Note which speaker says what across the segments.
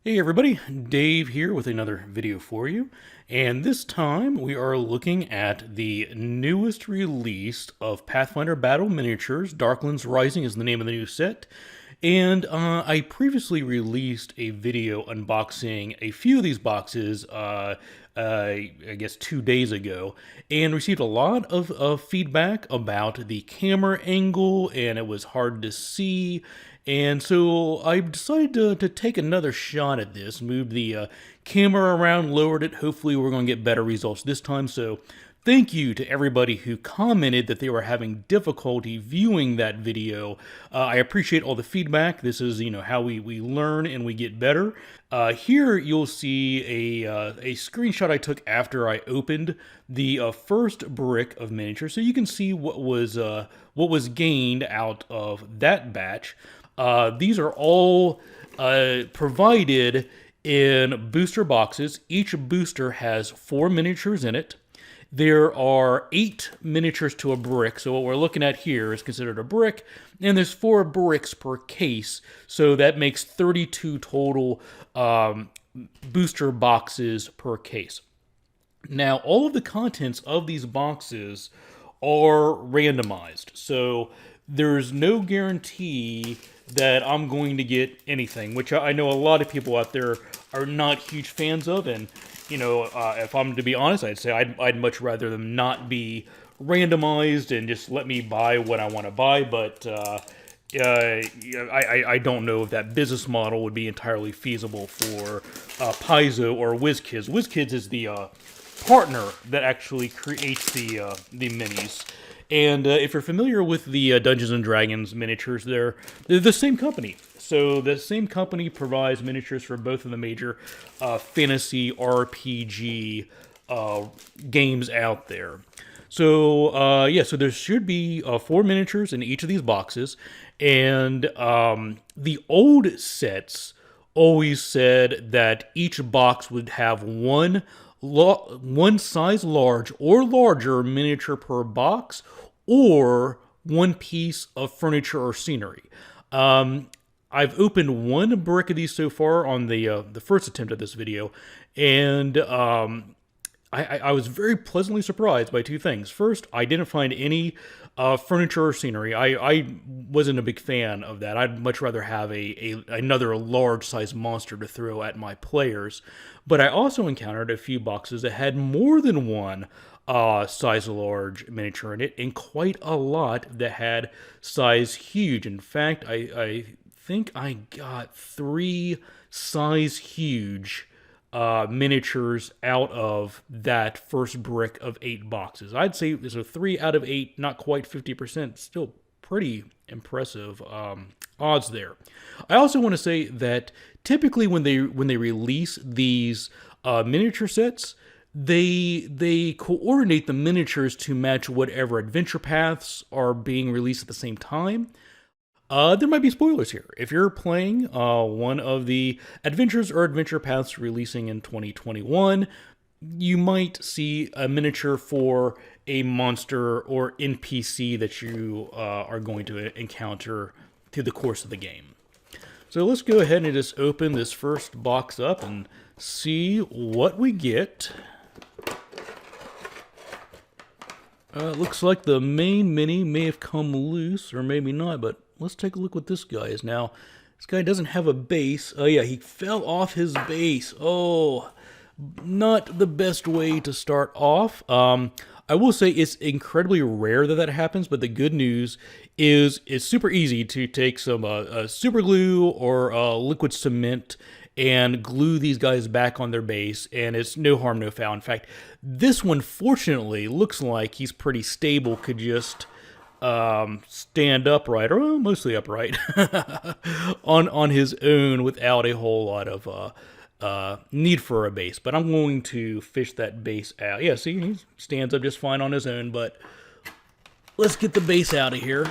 Speaker 1: Hey everybody, Dave here with another video for you, and this time we are looking at the newest release of Pathfinder Battle Miniatures. Darklands Rising is the name of the new set, and I previously released a video unboxing a few of these boxes, I guess 2 days ago, and received a lot of feedback about the camera angle, and it was hard to see. And so I decided to take another shot at this, moved the camera around, lowered it. Hopefully we're going to get better results this time. So thank you to everybody who commented that they were having difficulty viewing that video. I appreciate all the feedback. This is, how we learn and we get better. Here you'll see a screenshot I took after I opened the first brick of miniature, so you can see what was gained out of that batch. These are all provided in booster boxes. Each booster has 4 miniatures in it. There are 8 miniatures to a brick, so what we're looking at here is considered a brick, and there's 4 bricks per case, so that makes 32 total booster boxes per case. Now, all of the contents of these boxes are randomized, so there's no guarantee that I'm going to get anything, which I know a lot of people out there are not huge fans of, and if I'm to be honest, I'd say I'd much rather them not be randomized and just let me buy what I want to buy, but I don't know if that business model would be entirely feasible for Paizo or WizKids. WizKids is the partner that actually creates the minis. And if you're familiar with the Dungeons & Dragons miniatures, they're the same company. So the same company provides miniatures for both of the major fantasy RPG games out there. So, so there should be 4 miniatures in each of these boxes. And the old sets always said that each box would have one size large or larger miniature per box, or one piece of furniture or scenery. I've opened 1 brick of these so far on the first attempt at this video, and I was very pleasantly surprised by 2 things. First, I didn't find any furniture or scenery. I wasn't a big fan of that. I'd much rather have another large-sized monster to throw at my players. But I also encountered a few boxes that had more than one size large miniature in it, and quite a lot that had size huge. In fact, I think I got 3 size huge miniatures out of that first brick of 8 boxes. I'd say there's a 3 out of 8, not quite 50%, still pretty impressive odds there. I also want to say that typically when they release these miniature sets, they coordinate the miniatures to match whatever adventure paths are being released at the same time. There might be spoilers here. If you're playing one of the adventures or adventure paths releasing in 2021, you might see a miniature for a monster or NPC that you are going to encounter through the course of the game. So let's go ahead and just open this first box up and see what we get. Looks like the main mini may have come loose, or maybe not, but let's take a look what this guy is. Now, this guy doesn't have a base. Oh yeah, he fell off his base. Oh, not the best way to start off. I will say it's incredibly rare that happens, but the good news is it's super easy to take some super glue or liquid cement and glue these guys back on their base, and it's no harm, no foul. In fact, this one, fortunately, looks like he's pretty stable, could just stand upright, or mostly upright, on his own without a whole lot of need for a base. But I'm going to fish that base out. Yeah, see, he stands up just fine on his own, but let's get the base out of here.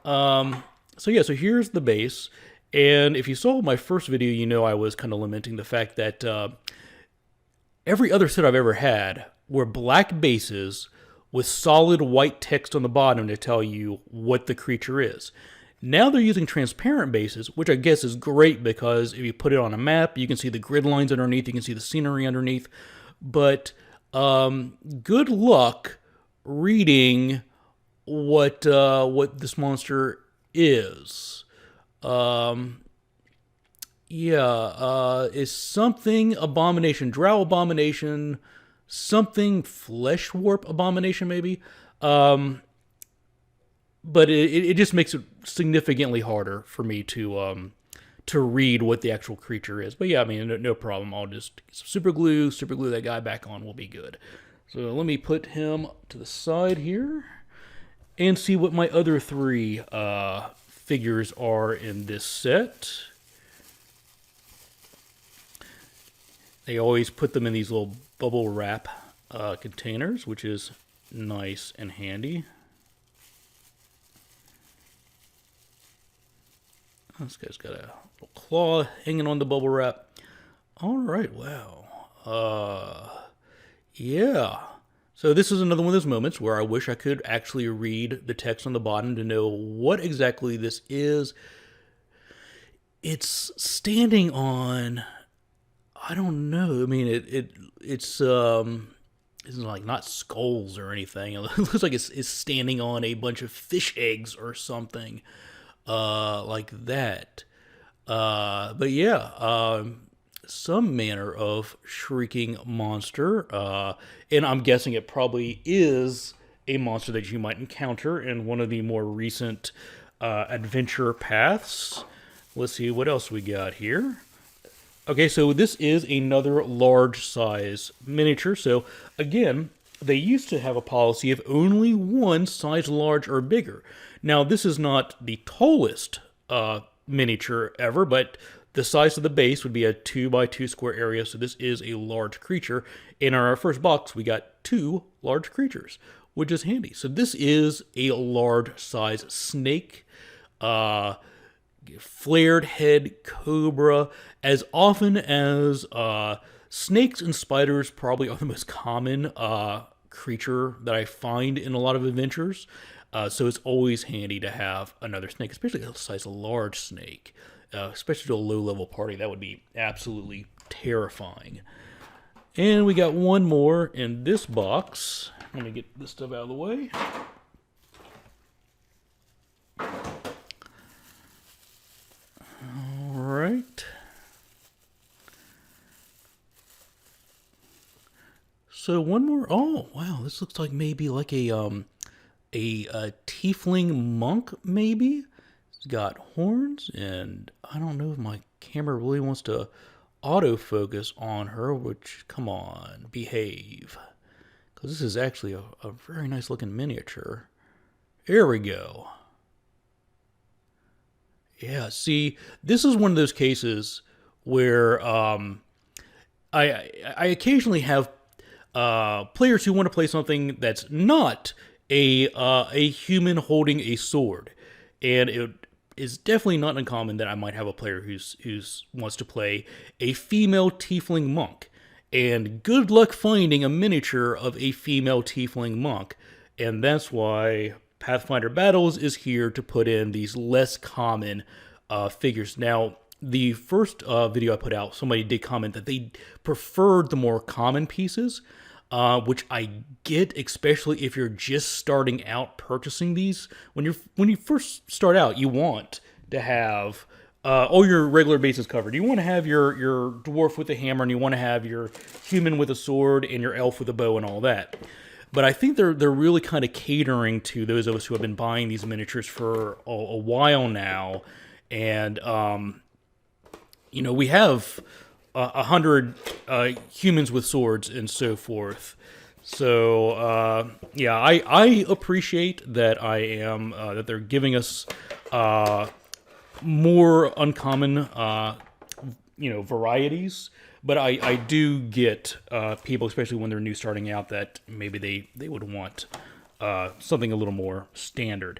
Speaker 1: So here's the base. And if you saw my first video, you know I was kind of lamenting the fact that every other set I've ever had were black bases with solid white text on the bottom to tell you what the creature is. Now they're using transparent bases, which I guess is great because if you put it on a map, you can see the grid lines underneath, you can see the scenery underneath. But good luck reading what this monster is. Is something abomination, drow abomination, something flesh warp abomination maybe. But it just makes it significantly harder for me to read what the actual creature is. But yeah, I mean, no problem. I'll just get some super glue that guy back on, will be good. So let me put him to the side here and see what my other three figures are in this set. They always put them in these little bubble wrap containers, which is nice and handy. This guy's got a little claw hanging on the bubble wrap. All right, wow. Yeah. So this is another one of those moments where I wish I could actually read the text on the bottom to know what exactly this is. It's standing on, I don't know. I mean, it's like not skulls or anything. It looks like it's standing on a bunch of fish eggs or something. Like that. But yeah, some manner of shrieking monster. And I'm guessing it probably is a monster that you might encounter in one of the more recent adventure paths. Let's see what else we got here. Okay, so this is another large size miniature. So again, they used to have a policy of only one size large or bigger. Now, this is not the tallest miniature ever, but the size of the base would be a 2x2 square area, so this is a large creature. In our first box, we got 2 large creatures, which is handy. So this is a large size snake, flared head cobra. As often as snakes and spiders probably are the most common creature that I find in a lot of adventures. So it's always handy to have another snake, especially the size of a large snake, especially to a low-level party. That would be absolutely terrifying. And we got one more in this box. Let me get this stuff out of the way. All right. So one more. Oh, wow. This looks like maybe like a Tiefling Monk, maybe. It's got horns, and I don't know if my camera really wants to autofocus on her, which, come on, behave. Because this is actually a very nice looking miniature. There we go. Yeah, see, this is one of those cases where I occasionally have players who want to play something that's not a human holding a sword, and it is definitely not uncommon that I might have a player who's wants to play a female Tiefling Monk, and good luck finding a miniature of a female Tiefling Monk, and that's why Pathfinder Battles is here to put in these less common figures. Now, the first video I put out, somebody did comment that they preferred the more common pieces, which I get, especially if you're just starting out purchasing these. When you first start out, you want to have all your regular bases covered. You want to have your dwarf with a hammer, and you want to have your human with a sword, and your elf with a bow, and all that. But I think they're really kind of catering to those of us who have been buying these miniatures for a while now, and we have 100 humans with swords and so forth. So yeah, I appreciate that that they're giving us more uncommon varieties. But I do get people, especially when they're new starting out, that maybe they would want something a little more standard.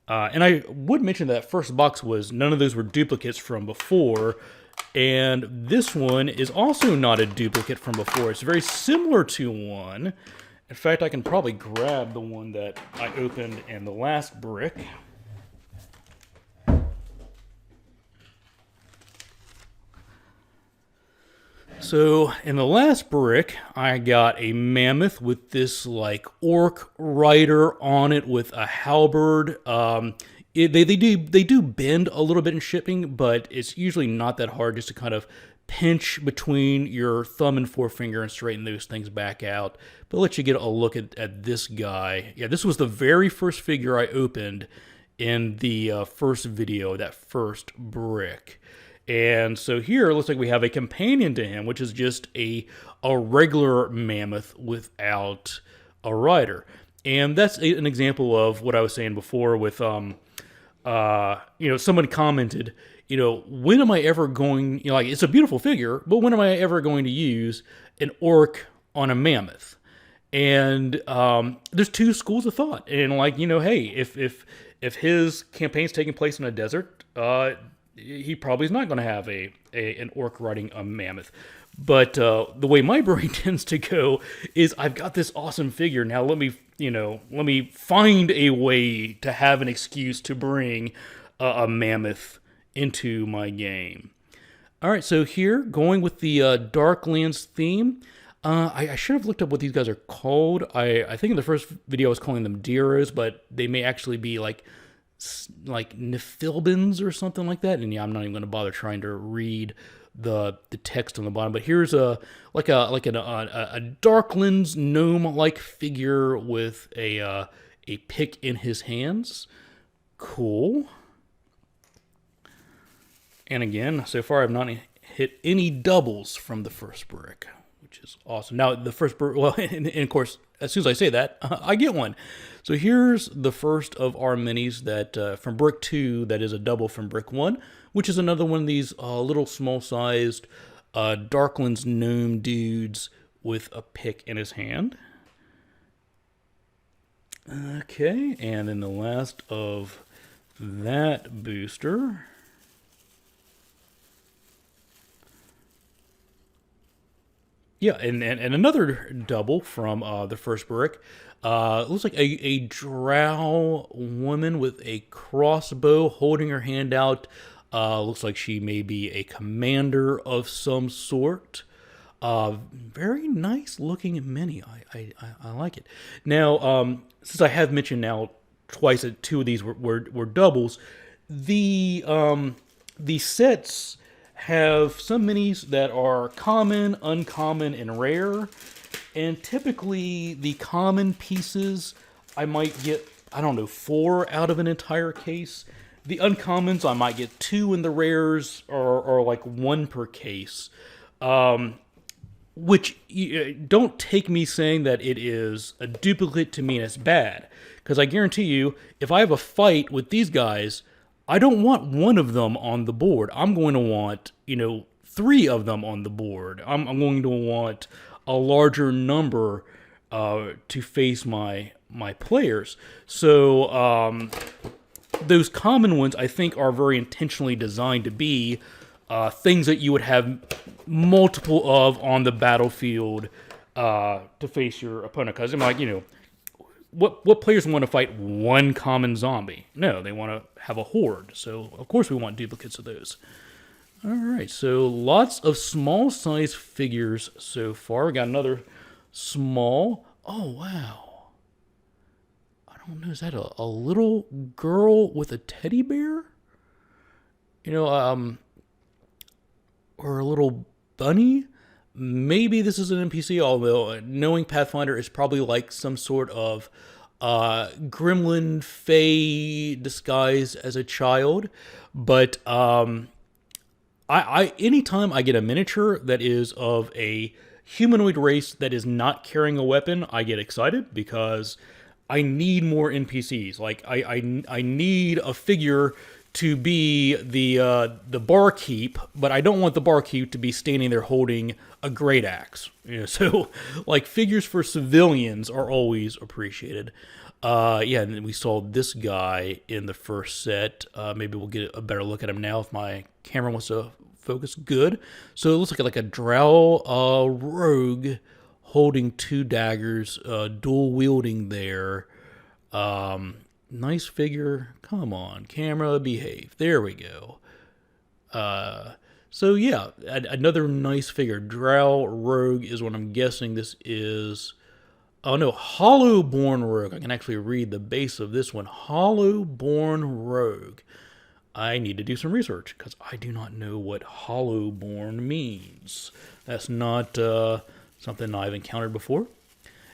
Speaker 1: And I would mention that first box none of those were duplicates from before. And this one is also not a duplicate from before. It's very similar to one. In fact, I can probably grab the one that I opened in the last brick. So in the last brick, I got a mammoth with this like orc rider on it with a halberd. They do bend a little bit in shipping, but it's usually not that hard just to kind of pinch between your thumb and forefinger and straighten those things back out. But I'll let you get a look at this guy. Yeah, this was the very first figure I opened in the first video, that first brick. And so here it looks like we have a companion to him, which is just a regular mammoth without a rider. And that's an example of what I was saying before with, someone commented, when am I ever going, like, it's a beautiful figure, but when am I ever going to use an orc on a mammoth? And there's two schools of thought. And like, hey, if his campaign's taking place in a desert, he probably is not going to have an orc riding a mammoth. But the way my brain tends to go is I've got this awesome figure. Now let me find a way to have an excuse to bring a mammoth into my game. All right, so here, going with the Darklands theme, I should have looked up what these guys are called. I think in the first video I was calling them Deeros, but they may actually be like Nifilbins or something like that. And yeah, I'm not even going to bother trying to read the text on the bottom. But here's a Darklands gnome-like figure with a pick in his hands. Cool. And again, so far I've not hit any doubles from the first brick, which is awesome. Now, the first brick, well, and of course, as soon as I say that, I get one. So here's the first of our minis that from brick 2 that is a double from brick 1, which is another one of these little small-sized Darklands gnome dudes with a pick in his hand. Okay, and then the last of that booster. Yeah, and another double from the first brick. Looks like a drow woman with a crossbow holding her hand out. Looks like she may be a commander of some sort. Very nice looking mini. I like it. Now, since I have mentioned now twice that two of these were doubles, the sets have some minis that are common, uncommon, and rare. And typically, the common pieces, I might get, 4 out of an entire case. The uncommons, I might get 2, and the rares are like 1 per case. Which, don't take me saying that it is a duplicate to mean it's bad. Because I guarantee you, if I have a fight with these guys, I don't want 1 of them on the board. I'm going to want, 3 of them on the board. I'm going to want a larger number to face my players. So those common ones, I think, are very intentionally designed to be things that you would have multiple of on the battlefield to face your opponent. Because I'm like, what players want to fight 1 common zombie? No, they want to have a horde. So, of course, we want duplicates of those. All right, so lots of small-sized figures so far. We got another small. Oh, wow. I don't know, is that a little girl with a teddy bear? Or a little bunny? Maybe this is an NPC, although knowing Pathfinder is probably like some sort of gremlin fae disguised as a child. But anytime I get a miniature that is of a humanoid race that is not carrying a weapon, I get excited because I need more NPCs. Like I need a figure to be the barkeep, but I don't want the barkeep to be standing there holding a great axe. So like figures for civilians are always appreciated. Yeah, and then we saw this guy in the first set. Maybe we'll get a better look at him now if my camera wants to focus. Good. So it looks like a Drow Rogue holding 2 daggers, dual wielding there. Nice figure. Come on, camera, behave. There we go. So yeah, another nice figure. Drow Rogue is what I'm guessing this is. Oh no, Hollowborn Rogue. I can actually read the base of this one. Hollowborn Rogue. I need to do some research because I do not know what Hollowborn means. That's not something I've encountered before.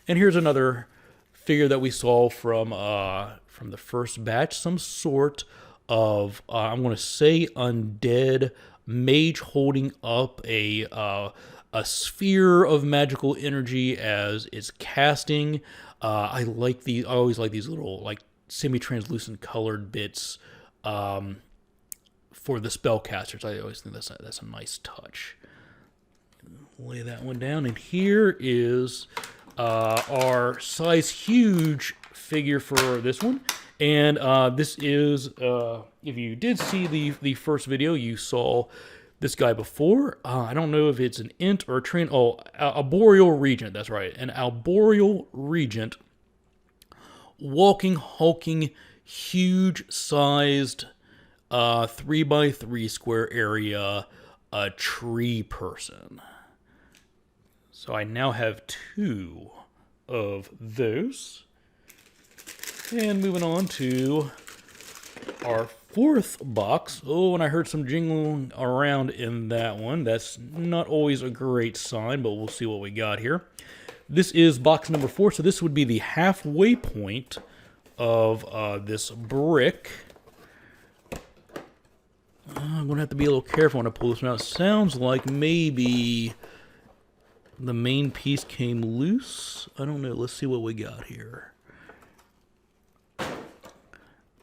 Speaker 1: And here's another figure that we saw from the first batch. Some sort of I'm going to say undead mage holding up a sphere of magical energy as it's casting. I like these. I always like these little like semi-translucent colored bits for the spellcasters. I always think that's a nice touch. Lay that one down, and here is our size huge figure for this one. And this is, if you did see the first video, you saw this guy before. I don't know if it's an int or a train. Oh, a boreal regent. That's right, an arboreal regent, walking, hulking, huge-sized 3x3 square area, a tree person. So I now have 2 of those. And moving on to our 4th box. Oh, and I heard some jingling around in that one. That's not always a great sign, but we'll see what we got here. This is box number 4, so this would be the halfway point of this brick. I'm going to have to be a little careful when I pull this one out. It sounds like maybe the main piece came loose. I don't know. Let's see what we got here.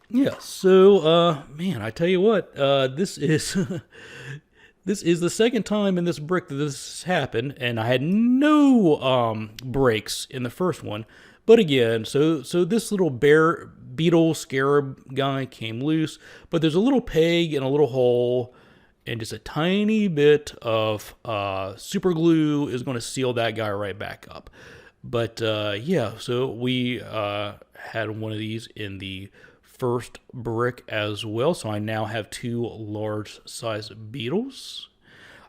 Speaker 1: Yeah, so, man, I tell you what, this is this is the second time in this brick that this has happened, and I had no breaks in the first one. But again, so this little beetle scarab guy came loose, but there's a little peg and a little hole, and just a tiny bit of super glue is going to seal that guy right back up. But yeah, so we had one of these in the first brick as well, so I now have 2 large-sized beetles.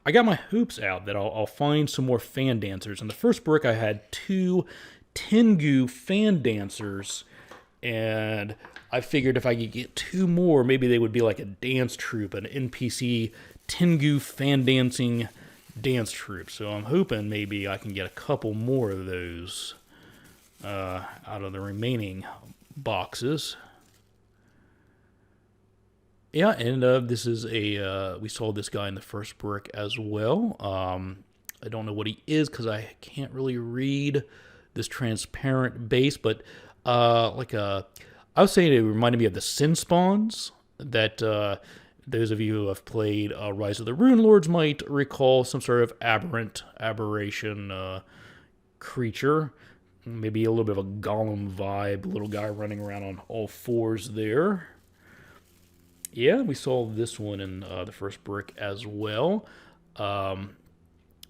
Speaker 1: I got my hopes out that I'll find some more fan dancers. In the first brick, I had 2 Tengu fan dancers, and I figured if I could get 2 more, maybe they would be like a dance troupe, an NPC Tengu fan dancing dance troupe. So I'm hoping maybe I can get a couple more of those out of the remaining boxes. Yeah, and this is we saw this guy in the first brick as well. I don't know what he is because I can't really read this transparent base, but I was saying it reminded me of the Sin Spawns that those of you who have played Rise of the Rune Lords might recall, some sort of aberration creature. Maybe a little bit of a golem vibe, little guy running around on all 4s there. Yeah, we saw this one in the first brick as well.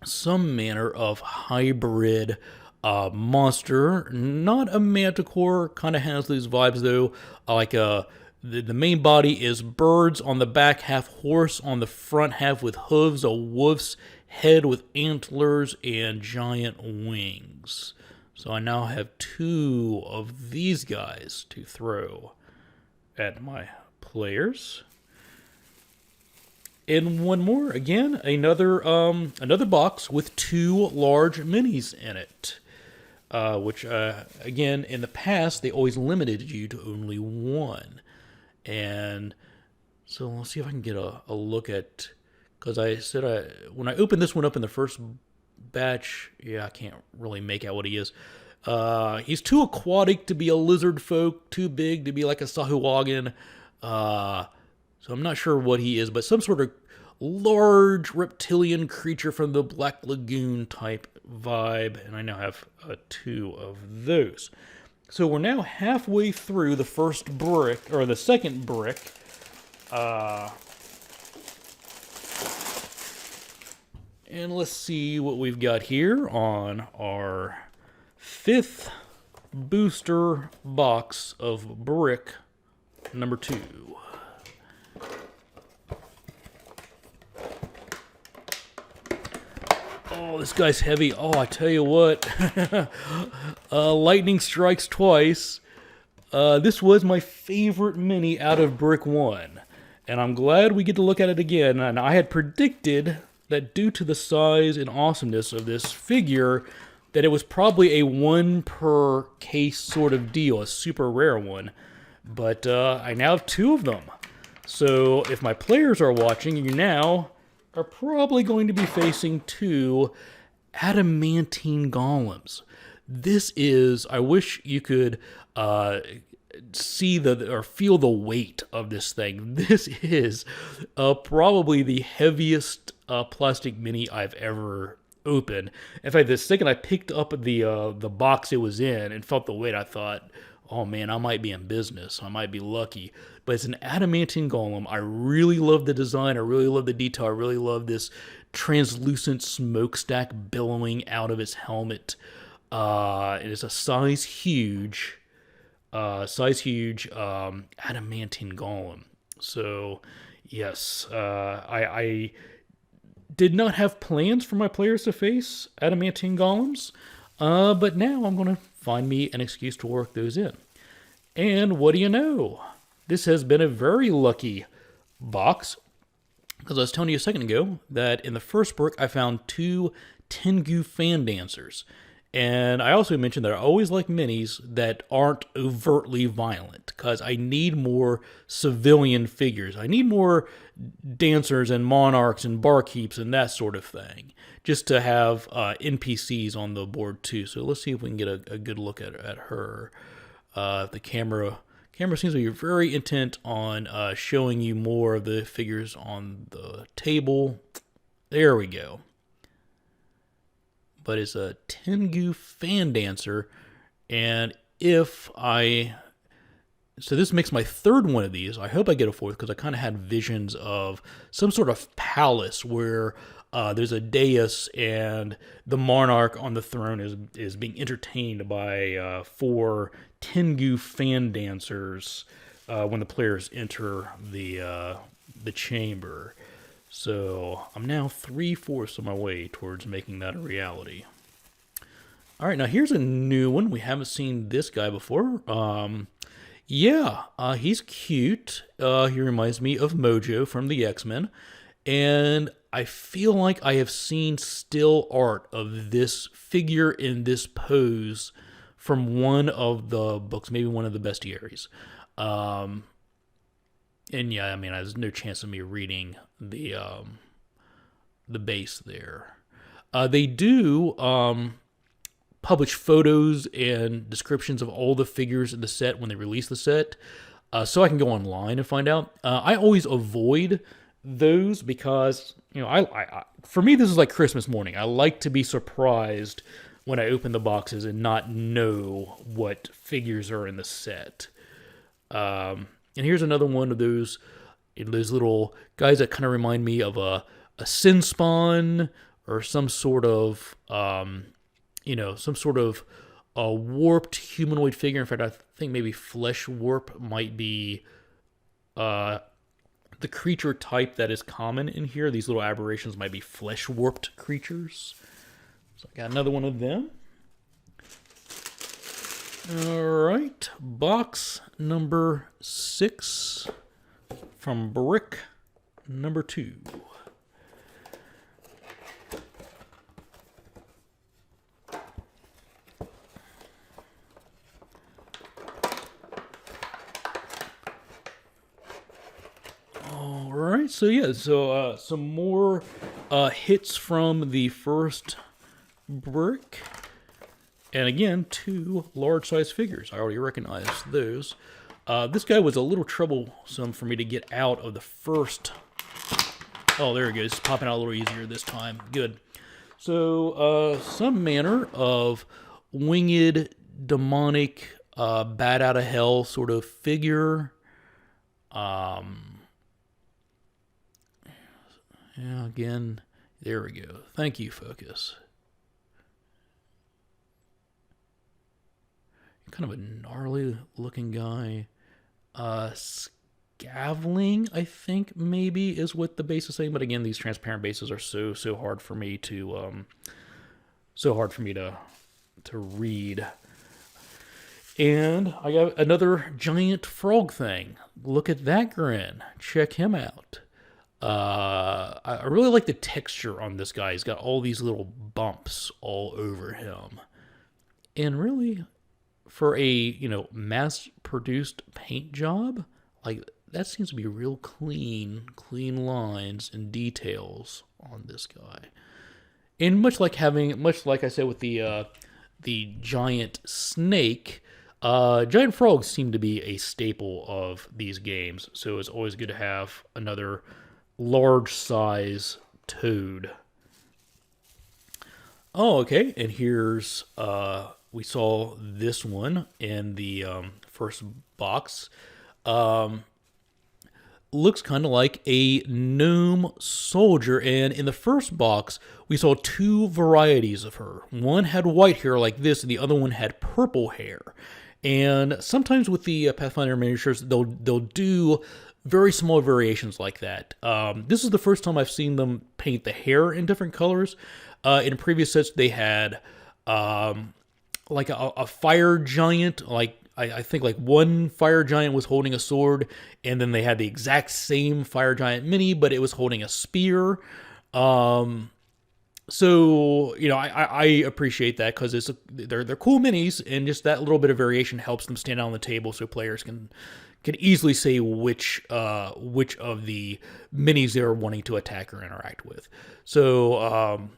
Speaker 1: Some manner of hybrid monster, not a manticore, kind of has these vibes though. Like the main body is birds on the back, half horse on the front, half with hooves, a wolf's head with antlers and giant wings. So I now have 2 of these guys to throw at my players. And one more, again, another box with 2 large minis in it. Which, again, in the past, they always limited you to only 1. And so let's see if I can get a look at, because I said when I opened this one up in the first batch, yeah, I can't really make out what he is. He's too aquatic to be a lizard folk, too big to be like a Sahuagin. So I'm not sure what he is, but some sort of large reptilian creature from the Black Lagoon type vibe, and I now have 2 of those. So we're now halfway through the first brick, or the second brick. And let's see what we've got here on our 5th booster box of brick number 2. Oh, this guy's heavy. Oh, I tell you what. Lightning strikes twice. This was my favorite mini out of Brick 1. And I'm glad we get to look at it again. And I had predicted that due to the size and awesomeness of this figure, that it was probably a one per case sort of deal, a super rare one. But I now have 2 of them. So if my players are watching, you now are probably going to be facing 2 Adamantine Golems. This is, I wish you could see or feel the weight of this thing. This is probably the heaviest plastic mini I've ever opened. In fact, the second I picked up the box it was in and felt the weight, I thought, oh man, I might be in business. I might be lucky. But it's an Adamantine Golem. I really love the design. I really love the detail. I really love this translucent smokestack billowing out of its helmet. It is a size huge Adamantine Golem. So, yes, I did not have plans for my players to face Adamantine Golems, but now I'm going to find me an excuse to work those in. And what do you know? This has been a very lucky box, because I was telling you a second ago that in the first brick I found 2 Tengu fan dancers. And I also mentioned that I always like minis that aren't overtly violent, because I need more civilian figures. I need more dancers and monarchs and barkeeps and that sort of thing, just to have NPCs on the board too. So let's see if we can get a good look at her. The camera seems to be very intent on showing you more of the figures on the table. There we go. But it's a Tengu fan dancer, and so this makes my 3rd one of these. I hope I get a 4th, because I kind of had visions of some sort of palace where there's a dais and the monarch on the throne is being entertained by 4 Tengu fan dancers when the players enter the chamber. So I'm now 3/4 of my way towards making that a reality. All right, now here's a new one. We haven't seen this guy before. He's cute. He reminds me of Mojo from the X-Men. And I feel like I have seen still art of this figure in this pose from one of the books, maybe one of the bestiaries. And yeah, I mean, there's no chance of me reading the base there. They do publish photos and descriptions of all the figures in the set when they release the set, so I can go online and find out. I always avoid those because, you know, I for me this is like Christmas morning. I like to be surprised when I open the boxes and not know what figures are in the set. And here's another one of those little guys that kind of remind me of a Sin Spawn or some sort of, a warped humanoid figure. In fact, I think maybe Flesh Warp might be the creature type that is common in here. These little aberrations might be flesh warped creatures. So I got another one of them. All right, box number 6 from brick number 2. All right, so some more hits from the first brick. And again, 2 large-size figures. I already recognized those. This guy was a little troublesome for me to get out of the first. Oh, there he goes. Popping out a little easier this time. Good. So, some manner of winged, demonic, bat out of hell sort of figure. Yeah, again, there we go. Thank you, focus. Kind of a gnarly looking guy. Gaveling, I think maybe is what the base is saying. But again, these transparent bases are so hard for me to to read. And I got another giant frog thing. Look at that grin. Check him out. I really like the texture on this guy. He's got all these little bumps all over him. And really, for a, mass-produced paint job, like, that seems to be real clean lines and details on this guy. And much like I said with the giant snake, giant frogs seem to be a staple of these games, so it's always good to have another large size toad. Oh, okay, and here's, we saw this one in the first box. Looks kind of like a gnome soldier, and in the first box we saw two varieties of her. One had white hair like this, and the other one had purple hair. And sometimes with the Pathfinder miniatures, they'll do very small variations like that. This is the first time I've seen them paint the hair in different colors. In previous sets, they had like a fire giant, like I think like one fire giant was holding a sword, and then they had the exact same fire giant mini, but it was holding a spear. So, I appreciate that because they're cool minis, and just that little bit of variation helps them stand out on the table so players can easily say which of the minis they're wanting to attack or interact with. So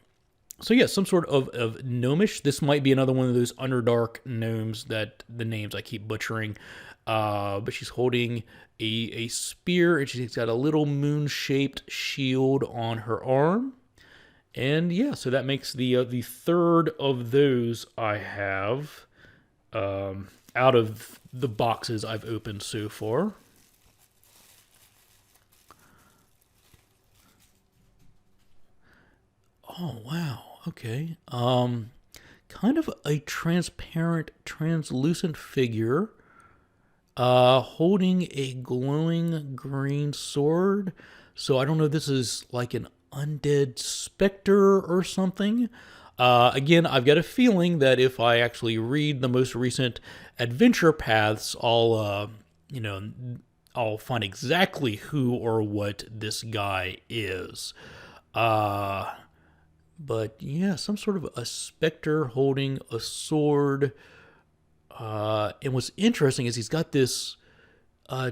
Speaker 1: yeah, some sort of gnomish. This might be another one of those Underdark gnomes that the names I keep butchering. But she's holding a spear, and she's got a little moon-shaped shield on her arm. And yeah, so that makes the third of those I have out of the boxes I've opened so far. Oh, wow. Okay. Kind of a transparent, translucent figure holding a glowing green sword. So I don't know if this is like an undead specter or something. Again, I've got a feeling that if I actually read the most recent adventure paths, I'll find exactly who or what this guy is. But yeah, some sort of a specter holding a sword. And what's interesting is he's got this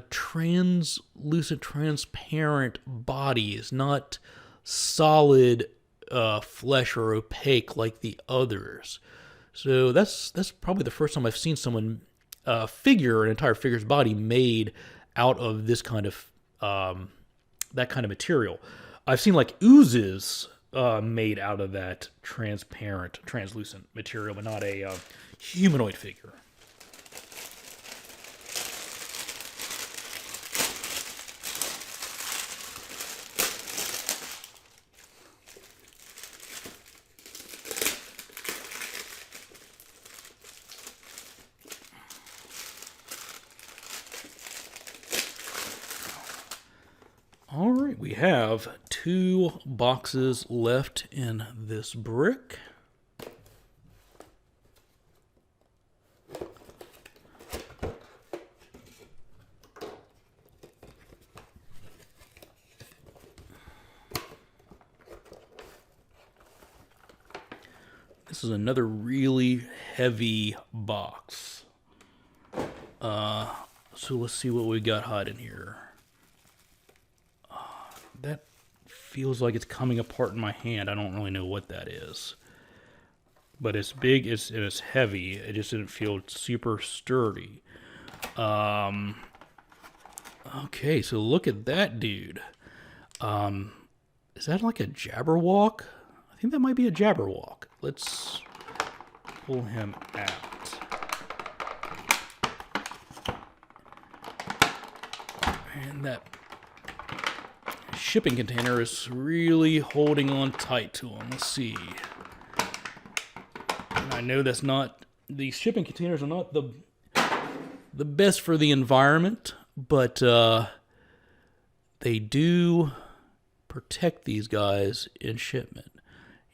Speaker 1: translucent, transparent body. It's not solid flesh or opaque like the others. So that's probably the first time I've seen someone an entire figure's body made out of this kind of that kind of material. I've seen like oozes made out of that transparent, translucent material, but not a humanoid figure. All right, we have 2 boxes left in this brick. This is another really heavy box. So let's see what we got hiding here. That feels like it's coming apart in my hand. I don't really know what that is. But it's big, it's heavy. It just didn't feel super sturdy. Okay, so look at that dude. Is that like a Jabberwock? I think that might be a Jabberwock. Let's pull him out. And that shipping container is really holding on tight to him. Let's see. And I know that's not, these shipping containers are not the best for the environment, but they do protect these guys in shipment.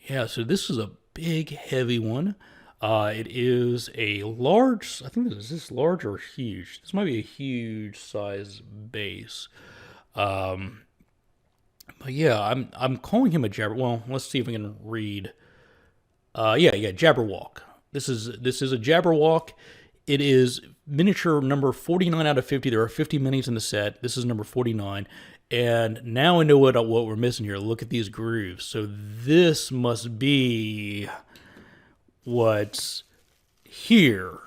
Speaker 1: Yeah, so this is a big, heavy one. It is a large, I think is this large or huge? This might be a huge size base. But yeah, I'm calling him a Jabber. Well, let's see if we can read. Yeah, Jabberwock. This is a Jabberwock. It is miniature number 49 out of 50. There are 50 minis in the set. This is number 49. And now I know what we're missing here. Look at these grooves. So this must be what's here.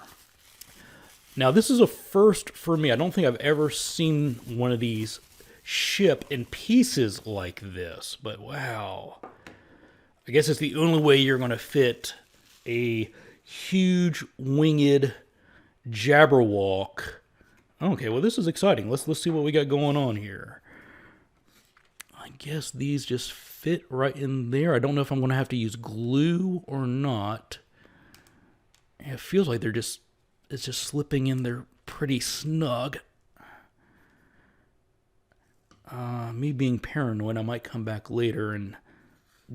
Speaker 1: Now this is a first for me. I don't think I've ever seen one of these ship in pieces like this. But wow. I guess it's the only way you're going to fit a huge winged Jabberwock. Okay, well this is exciting. Let's see what we got going on here. I guess these just fit right in there. I don't know if I'm going to have to use glue or not. It feels like it's just slipping in there pretty snug. Me being paranoid, I might come back later and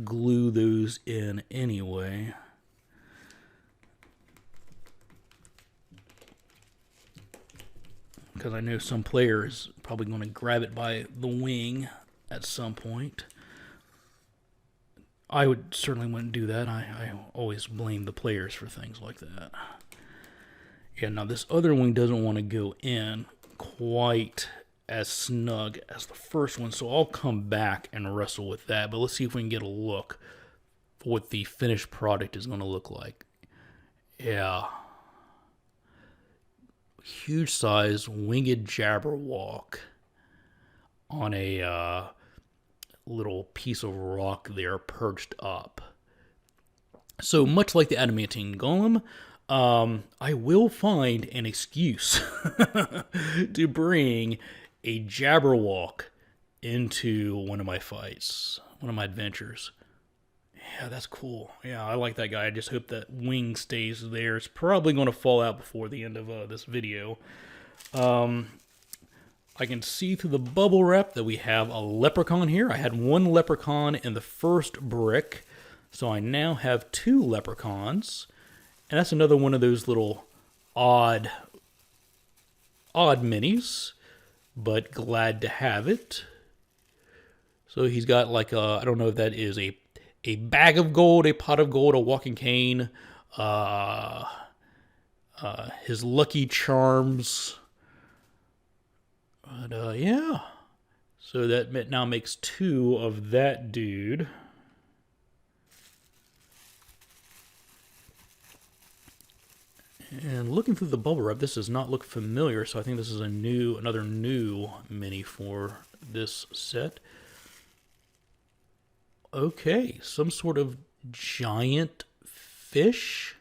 Speaker 1: glue those in anyway. Because I know some players are probably going to grab it by the wing at some point. I would certainly wouldn't do that. I always blame the players for things like that. Yeah, now this other wing doesn't want to go in quite as snug as the first one, so I'll come back and wrestle with that. But let's see if we can get a look for what the finished product is going to look like. Yeah. Huge size winged Jabberwock on a little piece of rock there perched up. So much like the Adamantine Golem, I will find an excuse to bring a Jabberwock into one of my fights, one of my adventures. Yeah, that's cool. Yeah, I like that guy. I just hope that wing stays there. It's probably going to fall out before the end of this video. I can see through the bubble wrap that we have a Leprechaun here. I had one Leprechaun in the first brick, so I now have two Leprechauns. And that's another one of those little odd minis, but glad to have it. So he's got like a, I don't know if that is a bag of gold, a pot of gold, a walking cane, his lucky charms. But yeah, so that now makes two of that dude. And looking through the bubble wrap, this does not look familiar, so I think this is another new mini for this set. Okay, some sort of giant fish.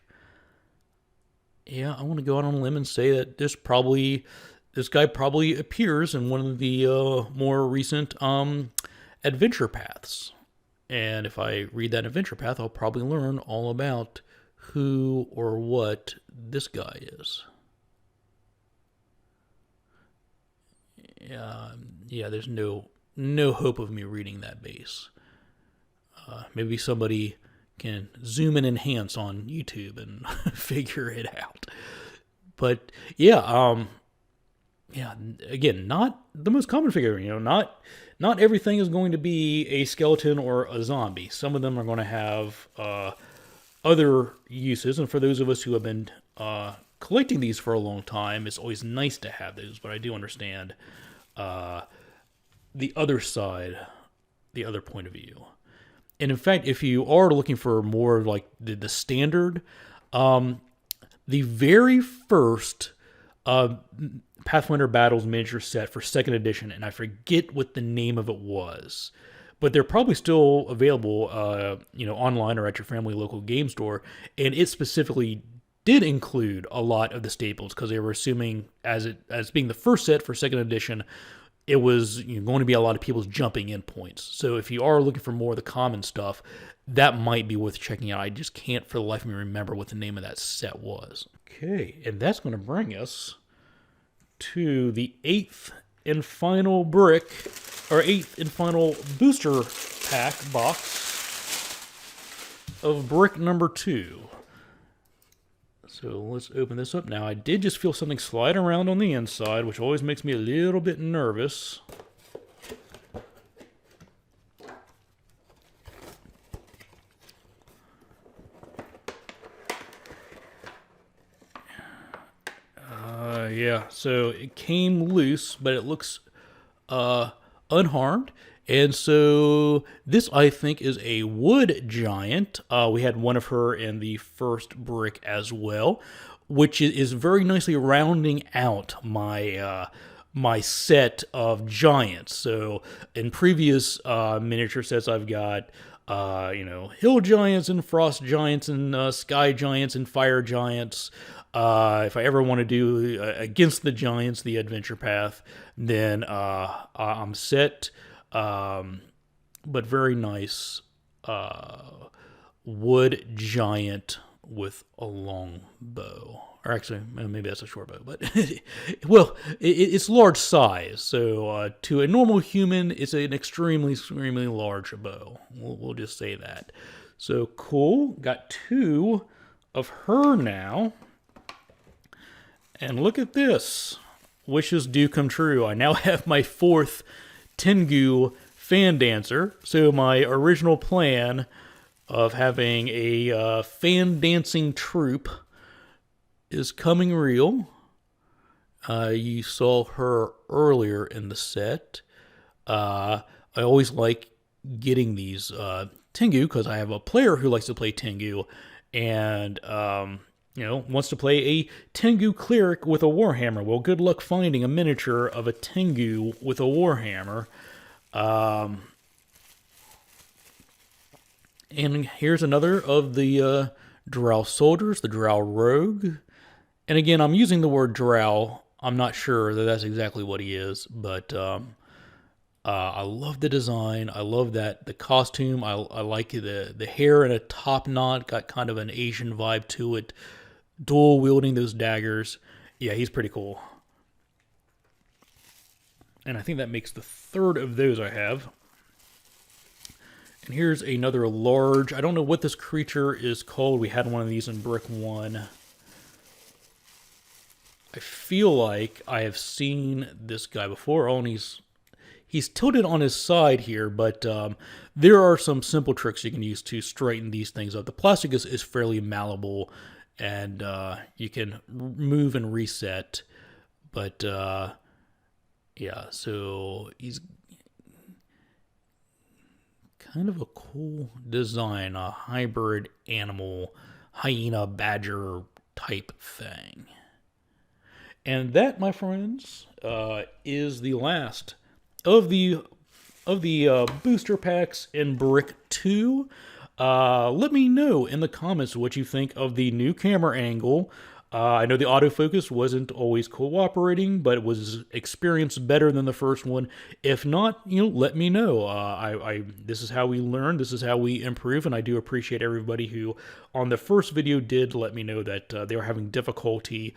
Speaker 1: Yeah, I want to go out on a limb and say that this guy probably appears in one of the more recent adventure paths. And if I read that adventure path, I'll probably learn all about who or what this guy is. Yeah, there's no hope of me reading that base. Maybe somebody can zoom and enhance on YouTube and figure it out. But yeah, again, not the most common figure. Not everything is going to be a skeleton or a zombie. Some of them are going to have other uses, and for those of us who have been collecting these for a long time, it's always nice to have those. But I do understand the other side, the other point of view. And in fact, if you are looking for more like the standard, the very first Pathfinder Battles miniature set for 2nd edition, and I forget what the name of it was, but they're probably still available, online or at your family local game store. And it specifically did include a lot of the staples because they were assuming, as being the first set for 2nd edition, it was going to be a lot of people's jumping in points. So if you are looking for more of the common stuff, that might be worth checking out. I just can't for the life of me remember what the name of that set was. Okay, and that's going to bring us to the 8th and final brick, or 8th and final booster pack box of brick number 2. So let's open this up now. I did just feel something slide around on the inside, which always makes me a little bit nervous. Yeah, so it came loose, but it looks unharmed. And so this, I think, is a wood giant. We had one of her in the first brick as well, which is very nicely rounding out my my set of giants. So in previous miniature sets, I've got hill giants and frost giants and sky giants and fire giants. If I ever want to do against the giants, the adventure path, then I'm set. But very nice wood giant with a long bow. Or actually, maybe that's a short bow, but well, it's large size. So to a normal human, it's an extremely, extremely large bow. We'll just say that. So cool. Got 2 of her now. And look at this. Wishes do come true. I now have my 4th Tengu fan dancer. So my original plan of having a fan dancing troupe is coming real. You saw her earlier in the set. I always like getting these Tengu because I have a player who likes to play Tengu and wants to play a Tengu cleric with a warhammer. Well, good luck finding a miniature of a Tengu with a warhammer. And here's another of the Drow soldiers, the Drow Rogue. And again, I'm using the word Drow. I'm not sure that that's exactly what he is, but I love the design. I love that the costume. I like the hair in a top knot. Got kind of an Asian vibe to it. Dual wielding those daggers. Yeah, he's pretty cool. And I think that makes the 3rd of those I have. And here's another large. I don't know what this creature is called. We had one of these in Brick 1. I feel like I have seen this guy before. Oh, and he's tilted on his side here, but there are some simple tricks you can use to straighten these things up. The plastic is fairly malleable, and you can move and reset. But yeah, so he's kind of a cool design, a hybrid animal, hyena, badger type thing. And that, my friends, is the last of the booster packs in Brick 2. Let me know in the comments what you think of the new camera angle. I know the autofocus wasn't always cooperating, but it was experienced better than the first one. If not, let me know. This is how we learn. This is how we improve, and I do appreciate everybody who, on the first video, did let me know that they were having difficulty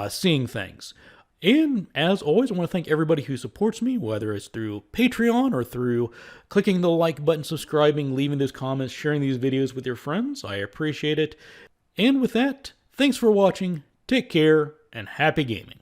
Speaker 1: seeing things. And as always, I want to thank everybody who supports me, whether it's through Patreon or through clicking the like button, subscribing, leaving those comments, sharing these videos with your friends. I appreciate it. And with that, thanks for watching, take care, and happy gaming.